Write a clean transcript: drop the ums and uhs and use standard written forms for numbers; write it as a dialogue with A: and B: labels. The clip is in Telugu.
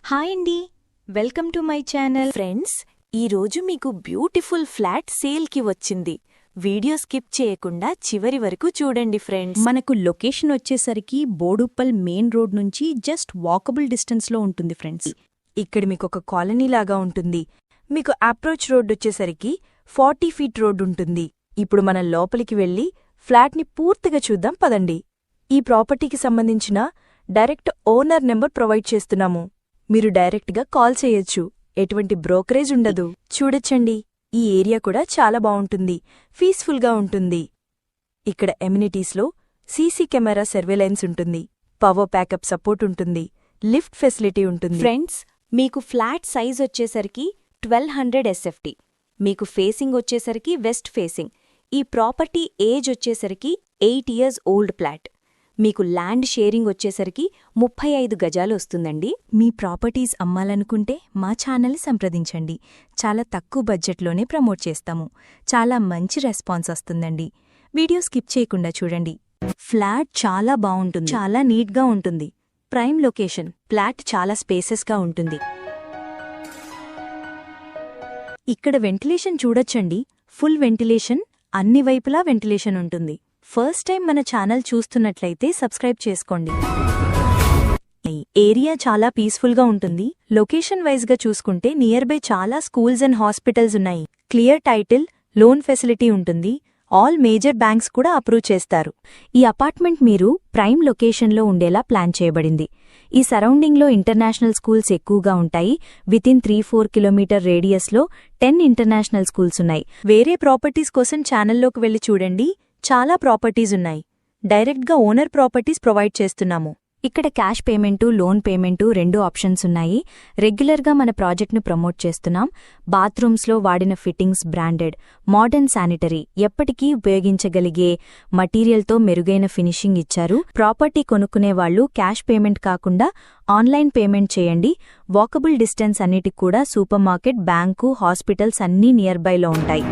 A: హాయ్ అండి, welcome to my channel.
B: Friends, ఈరోజు మీకు బ్యూటిఫుల్ ఫ్లాట్ సేల్కి వచ్చింది. వీడియో స్కిప్ చేయకుండా చివరి వరకు చూడండి ఫ్రెండ్స్.
A: మనకు లొకేషన్ వచ్చేసరికి బోడుప్పల్ మెయిన్ రోడ్ నుంచి జస్ట్ వాకబుల్ డిస్టెన్స్లో ఉంటుంది ఫ్రెండ్స్.
B: ఇక్కడ మీకు ఒక కాలనీ లాగా ఉంటుంది. మీకు అప్రోచ్ రోడ్ వచ్చేసరికి 40 ఫీట్ రోడ్ ఉంటుంది. ఇప్పుడు మనం లోపలికి వెళ్ళి ఫ్లాట్ని పూర్తిగా చూద్దాం పదండి. ఈ ప్రాపర్టీకి సంబంధించిన డైరెక్ట్ ఓనర్ నెంబర్ ప్రొవైడ్ చేస్తున్నాము. మీరు డైరెక్ట్గా కాల్ చేయొచ్చు. ఎటువంటి బ్రోకరేజ్ ఉండదు. చూడొచ్చండి, ఈ ఏరియా కూడా చాలా బావుంటుంది, పీస్ఫుల్గా ఉంటుంది. ఇక్కడ ఎమ్యూనిటీస్లో సీసీ కెమెరా సర్వేలెన్స్ ఉంటుంది, పవర్ ప్యాకప్ సపోర్ట్ ఉంటుంది, లిఫ్ట్ ఫెసిలిటీ ఉంటుంది.
A: ఫ్రెండ్స్, మీకు ఫ్లాట్ సైజ్ వచ్చేసరికి 1200 SFT. మీకు ఫేసింగ్ వచ్చేసరికి వెస్ట్ ఫేసింగ్. ఈ ప్రాపర్టీ ఏజ్ వచ్చేసరికి 8 years ఓల్డ్ ఫ్లాట్. మీకు ల్యాండ్ షేరింగ్ వచ్చేసరికి 35 గజాలు వస్తుందండి. మీ ప్రాపర్టీస్ అమ్మాలనుకుంటే మా ఛానల్ని సంప్రదించండి. చాలా తక్కువ బడ్జెట్లోనే ప్రమోట్ చేస్తాము. చాలా మంచి రెస్పాన్స్ వస్తుందండి. వీడియో స్కిప్ చేయకుండా చూడండి. ఫ్లాట్ చాలా బావుంటుంది, చాలా నీట్గా ఉంటుంది. Prime location. ఫ్లాట్ చాలా స్పేసెస్గా ఉంటుంది. ఇక్కడ వెంటిలేషన్ చూడొచ్చండి. ఫుల్ వెంటిలేషన్, అన్ని వైపులా వెంటిలేషన్ ఉంటుంది. ఫస్ట్ టైం మన ఛానల్ చూస్తున్నట్లయితే సబ్స్క్రైబ్ చేసుకోండి. ఏరియా చాలా పీస్ఫుల్గా ఉంటుంది. లొకేషన్ వైజ్గా చూసుకుంటే నియర్ బై చాలా స్కూల్స్ అండ్ హాస్పిటల్స్ ఉన్నాయి. క్లియర్ టైటిల్, లోన్ ఫెసిలిటీ ఉంటుంది. ఆల్ మేజర్ బ్యాంక్స్ కూడా అప్రూవ్ చేస్తారు. ఈ అపార్ట్మెంట్ మీరు ప్రైమ్ లొకేషన్లో ఉండేలా ప్లాన్ చేయబడింది. ఈ సరౌండింగ్లో ఇంటర్నేషనల్ స్కూల్స్ ఎక్కువగా ఉంటాయి. వితిన్ 3-4 కిలోమీటర్ రేడియస్లో 10 ఇంటర్నేషనల్ స్కూల్స్ ఉన్నాయి. వేరే ప్రాపర్టీస్ కోసం ఛానల్లోకి వెళ్లి చూడండి, చాలా ప్రాపర్టీస్ ఉన్నాయి. డైరెక్ట్గా ఓనర్ ప్రాపర్టీస్ ప్రొవైడ్ చేస్తున్నాము. ఇక్కడ cash payment, loan payment 2 options ఉన్నాయి. రెగ్యులర్గా మన ప్రాజెక్ట్ను ప్రమోట్ చేస్తున్నాం. బాత్రూమ్స్లో వాడిన ఫిట్టింగ్స్ బ్రాండెడ్, మోడర్న్ శానిటరీ, ఎప్పటికీ ఉపయోగించగలిగే మటీరియల్తో మెరుగైన ఫినిషింగ్ ఇచ్చారు. ప్రాపర్టీ కొనుక్కునేవాళ్లు క్యాష్ పేమెంట్ కాకుండా ఆన్లైన్ పేమెంట్ చేయండి. వాకబుల్ డిస్టెన్స్ అన్నిటికి కూడా సూపర్ మార్కెట్, బ్యాంకు, హాస్పిటల్స్ అన్నీ నియర్ బైలో ఉంటాయి.